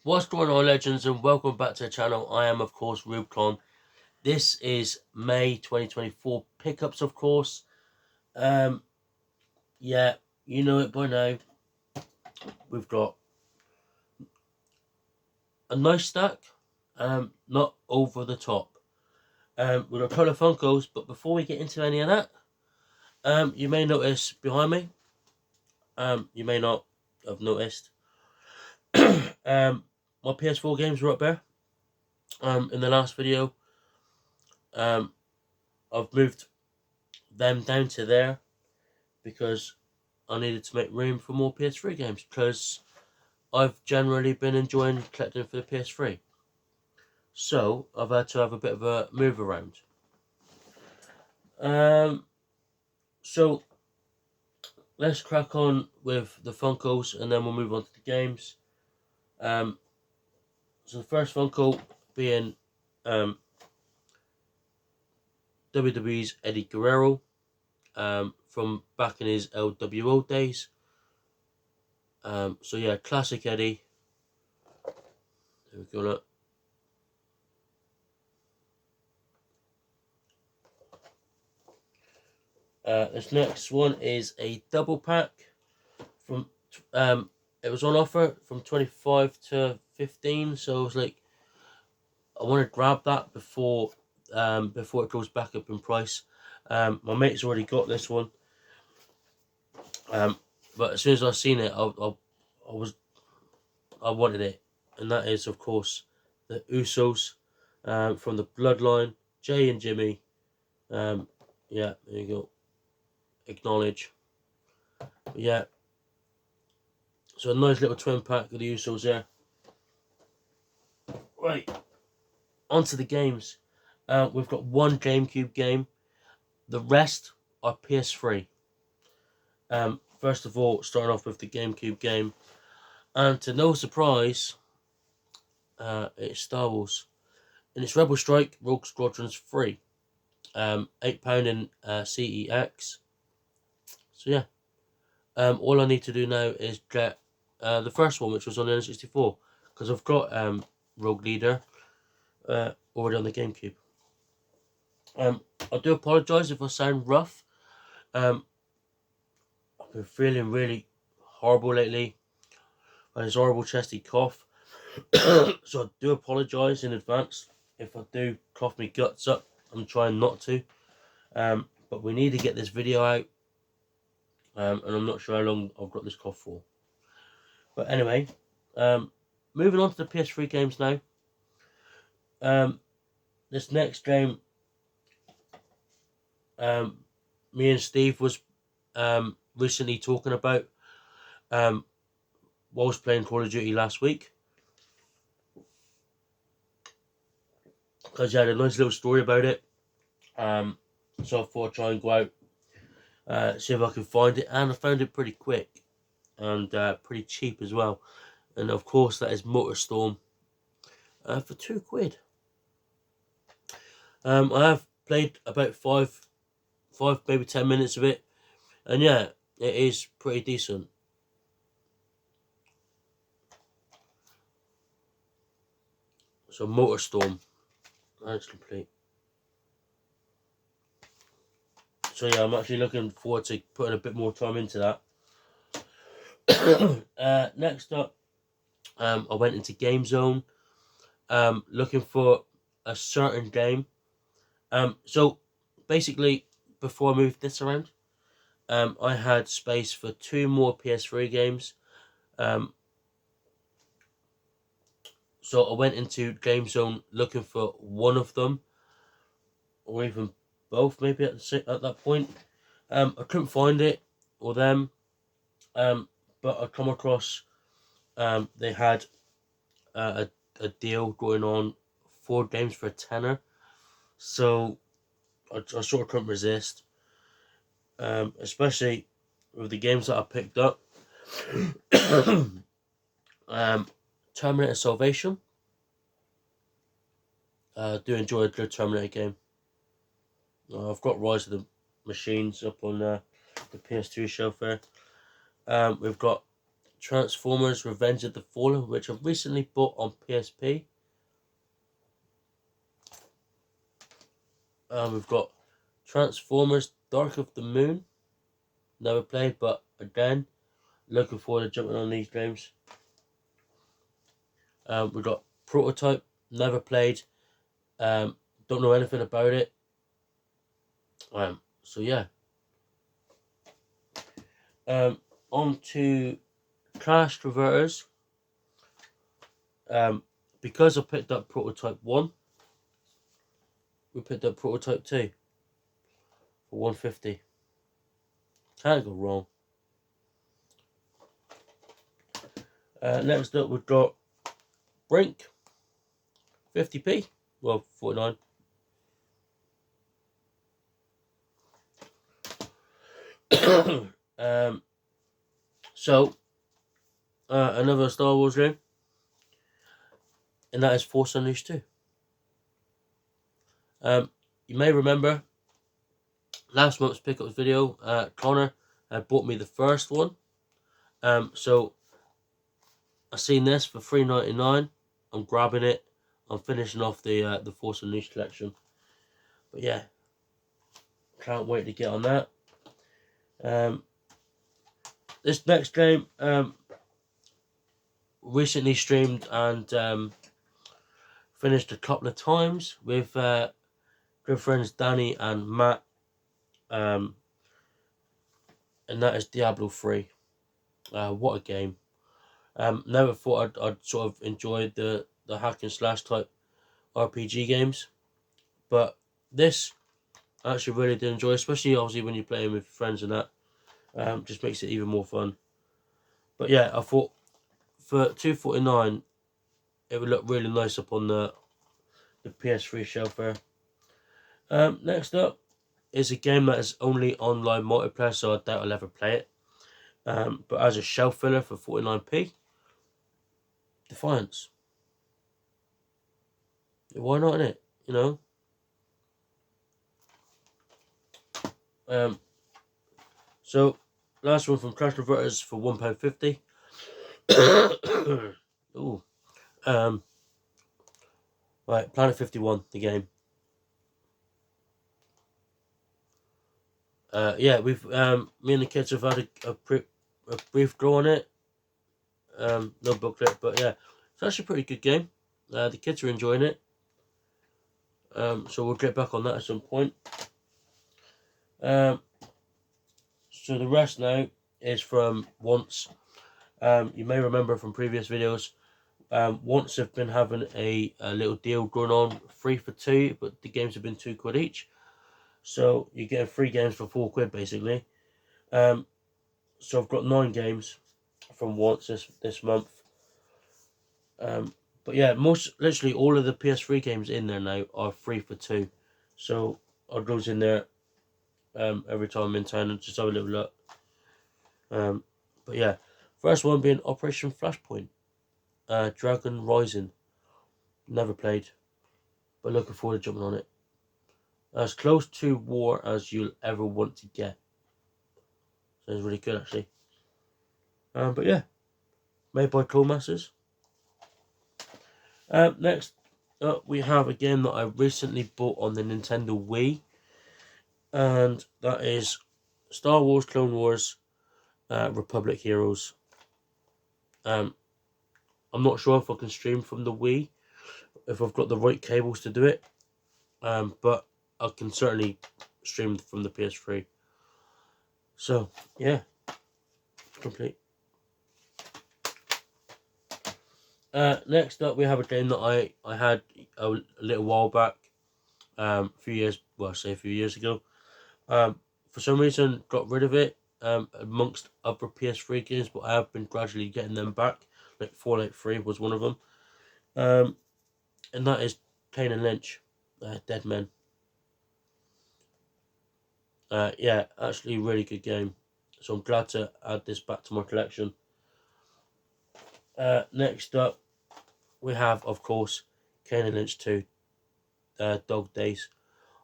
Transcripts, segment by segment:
What's going on, legends, and welcome back to the channel. I am, of course, Rubicon. This is May 2024 pickups, of course. Yeah, you know it by now. We've got a nice stack, not over the top. We've got a couple of Funkos, but before we get into any of that, you may notice behind me, you may not have noticed, my PS4 games were up there. In the last video, I've moved them down to there because I needed to make room for more PS3 games, because I've generally been enjoying collecting for the PS3. So I've had to have a bit of a move around. So let's crack on with the Funkos and then we'll move on to the games. So the first Funko being WWE's Eddie Guerrero, from back in his LWO days. So yeah, classic Eddie. There we go. Look. This next one is a double pack from it was on offer from 25 to 15, so I was like, I want to grab that before it goes back up in price. My mate's already got this one, but as soon as I seen it, I wanted it, and that is, of course, the Usos, from the Bloodline, Jay and Jimmy. Yeah, there you go. Acknowledge. But yeah, so a nice little twin pack of the Usos there. Right, onto the games. We've got one GameCube game. The rest are PS3. First of all, starting off with the GameCube game, and to no surprise, it's Star Wars, and it's Rebel Strike Rogue Squadrons 3. £8 in CEX. So yeah, all I need to do now is get the first one, which was on the N64, because I've got Rogue Leader already on the GameCube. I do apologise if I sound rough. I've been feeling really horrible lately. I had this horrible chesty cough. So I do apologise in advance if I do cough my guts up. I'm trying not to. But we need to get this video out. And I'm not sure how long I've got this cough for. But anyway, moving on to the PS3 games now. This next game, me and Steve was recently talking about while I was playing Call of Duty last week, because I had a nice little story about it. So I thought I'd try and go out, see if I could find it, and I found it pretty quick and pretty cheap as well. And of course, that is Motorstorm for £2. I have played about five, maybe 10 minutes of it, and yeah, it is pretty decent. So Motorstorm, that's complete. So yeah, I'm actually looking forward to putting a bit more time into that. Next up, I went into Game Zone, looking for a certain game. So basically, before I moved this around, I had space for 2 more PS3 games. So I went into Game Zone looking for one of them, or even both, maybe at that point. I couldn't find it or them, but I come across they had a deal going on, 4 games for a tenner. So I sort of couldn't resist, especially with the games that I picked up. Terminator Salvation. Do enjoy a good Terminator game. I've got Rise of the Machines up on the PS2 shelf there. We've got Transformers Revenge of the Fallen, which I've recently bought on PSP. We've got Transformers Dark of the Moon. Never played, but again, looking forward to jumping on these games. We've got Prototype. Never played. Don't know anything about it. So yeah. On to Clash Traverters. Because I picked up Prototype 1, we picked up Prototype 2 for 150. Can't go wrong. Next up, we've got Brink, 50p, well, 49. So, another Star Wars game, and that is Force Unleashed 2. You may remember last month's pickups video, Connor had bought me the first one. So I seen this for $3.99. I'm grabbing it. I'm finishing off the Force Unleashed collection. But yeah, can't wait to get on that. This next game, recently streamed and finished a couple of times with good friends Danny and Matt, and that is Diablo 3. What a game! Never thought I'd sort of enjoyed the hack and slash type RPG games, but this I actually really did enjoy, especially obviously when you're playing with friends and that. Just makes it even more fun. But yeah, I thought for $2.49 it would look really nice up on the PS3 shelf there. Next up is a game that is only online multiplayer, so I doubt I'll ever play it. But as a shelf filler for 49p, Defiance. Why not, innit? You know? So, last one from Clash Converters for £1.50. Ooh. Right, Planet 51, the game. Yeah, we've me and the kids have had a brief go on it. No booklet, but yeah, it's actually a pretty good game. The kids are enjoying it. So we'll get back on that at some point. So the rest now is from Once. You may remember from previous videos, Once have been having a little deal going on, 3 for 2, but the games have been £2 each. So you're getting 3 games for £4 basically. So I've got 9 games from Once this month. But yeah, literally all of the PS3 games in there now are 3 for 2. So I goes in there every time I'm in town and just have a little look. But yeah, first one being Operation Flashpoint, Dragon Rising. Never played, but looking forward to jumping on it. As close to war as you'll ever want to get. Sounds really good actually. But yeah, made by Codemasters. Next up we have a game that I recently bought on the Nintendo Wii, and that is Star Wars Clone Wars Republic Heroes. I'm not sure if I can stream from the Wii, if I've got the right cables to do it, but I can certainly stream from the PS3. So yeah, complete. Next up we have a game that I had a little while back, a few years ago. For some reason got rid of it amongst other PS3 games, but I have been gradually getting them back. Like Fallout 3 was one of them, and that is Kane and Lynch, Dead Men. Yeah, actually a really good game, so I'm glad to add this back to my collection. Next up we have, of course, Kane and Lynch 2, Dog Days.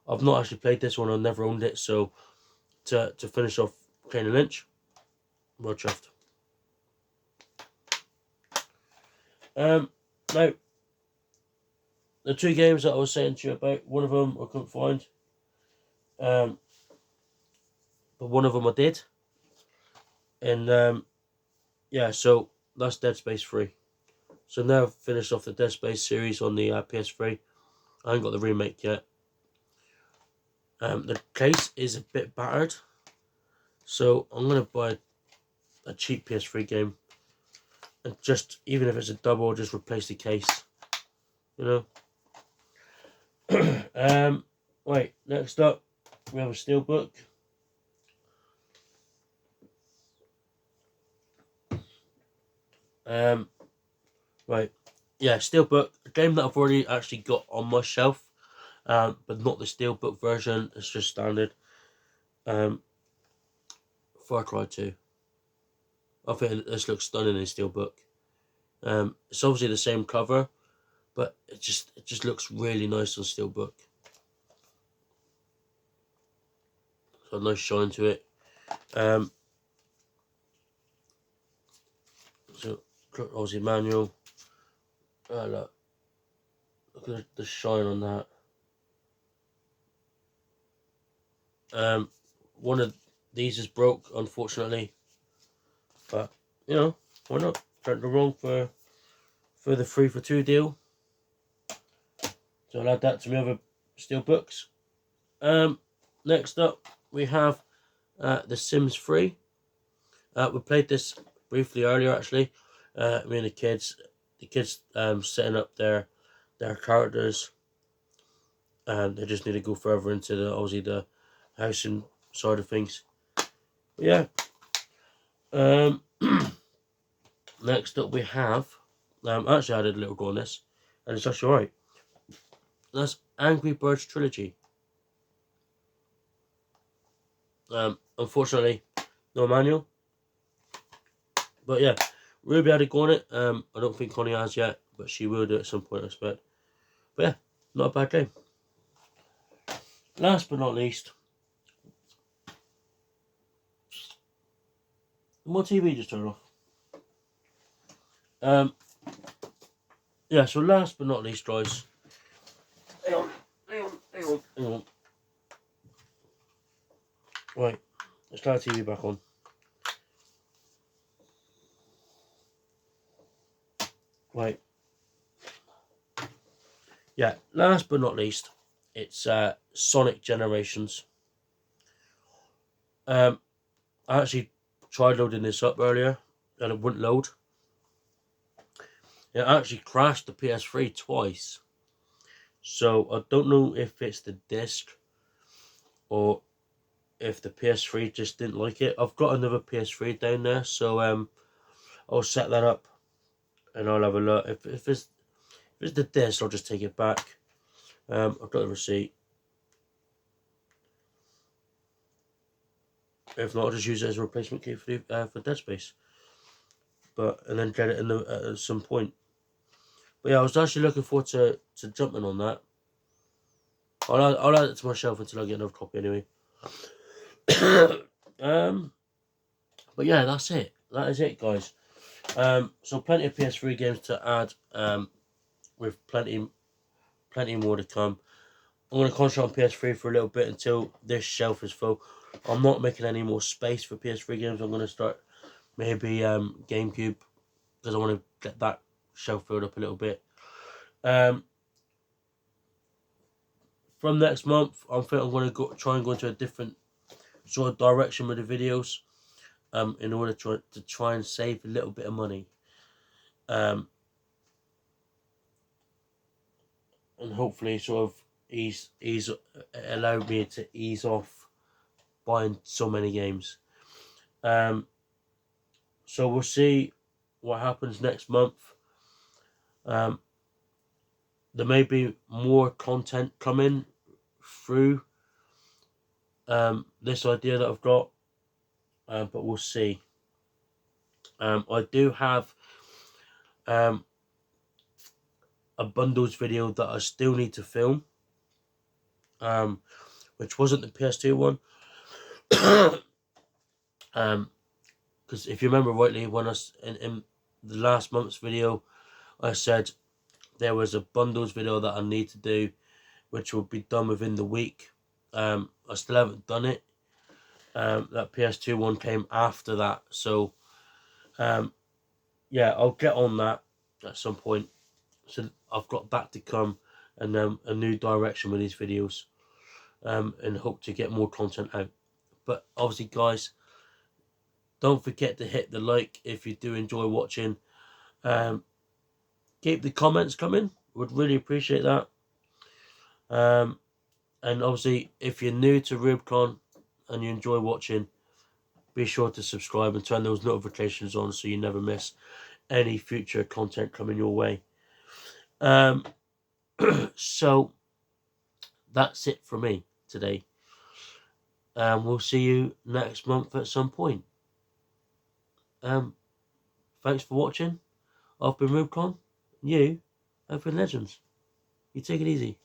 I've not actually played this one, I've never owned it, so to finish off Kane and Lynch, well chuffed. Now, the two games that I was saying to you about, one of them I couldn't find, but one of them I did, and yeah, so that's Dead Space 3. So now I've finished off the Dead Space series on the PS3. I haven't got the remake yet. The case is a bit battered, so I'm gonna buy a cheap PS3 game, and just, even if it's a double, just replace the case. You know. Wait. Next up, we have a steelbook. Right. Yeah, steelbook. A game that I've already actually got on my shelf, but not the steelbook version. It's just standard. Far Cry 2. I think this looks stunning in steelbook. It's obviously the same cover, but it just looks really nice on steelbook. So nice shine to it. So obviously manual. Look at the shine on that. One of these is broke, unfortunately, but you know, why not? Can't go wrong for the 3 for 2 deal. So I'll add that to my other steelbooks. Next up we have The Sims 3. We played this briefly earlier, actually. Me and the kids setting up their characters, and they just need to go further into the housing side of things. But yeah. Next up we have, actually I did a little go on this, and it's actually alright. That's Angry Birds Trilogy. Unfortunately, no manual. But yeah, Ruby had a go on it. I don't think Connie has yet, but she will do it at some point, I expect. But yeah, not a bad game. Last but not least, my TV just turned off. Yeah, so last but not least, guys. Hang on. Right, let's turn the TV back on. Right. Yeah, last but not least, it's Sonic Generations. I actually tried loading this up earlier, and it wouldn't load. It actually crashed the PS3 twice. So I don't know if it's the disc or if the PS3 just didn't like it. I've got another PS3 down there, so I'll set that up and I'll have a look. If it's the disc, I'll just take it back. I've got the receipt. If not, I'll just use it as a replacement kit for Dead Space. And then get it at some point. But yeah, I was actually looking forward to jumping on that. I'll add it to my shelf until I get another copy anyway. But yeah, that's it. That is it, guys. So plenty of PS3 games to add. With plenty more to come. I'm going to concentrate on PS3 for a little bit until this shelf is full. I'm not making any more space for PS3 games. I'm going to start maybe GameCube, because I want to get that shelf filled up a little bit. From next month, I think I'm going to try and go into a different sort of direction with the videos, in order to try and save a little bit of money, and hopefully sort of allow me to ease off buying so many games. So we'll see what happens next month. There may be more content coming through this idea that I've got, but we'll see. I do have a bundles video that I still need to film, which wasn't the PS2 one. Because if you remember rightly, when in the last month's video, I said there was a bundles video that I need to do, which will be done within the week. I still haven't done it. That PS2 one came after that, so yeah, I'll get on that at some point. So I've got that to come, and then a new direction with these videos, and hope to get more content out. But obviously, guys, don't forget to hit the like if you do enjoy watching. Keep the comments coming. Would really appreciate that. And obviously, if you're new to Rubicon and you enjoy watching, be sure to subscribe and turn those notifications on so you never miss any future content coming your way. So that's it for me today. We'll see you next month at some point. Thanks for watching. I've been Rubicon. You have been Legends. You take it easy.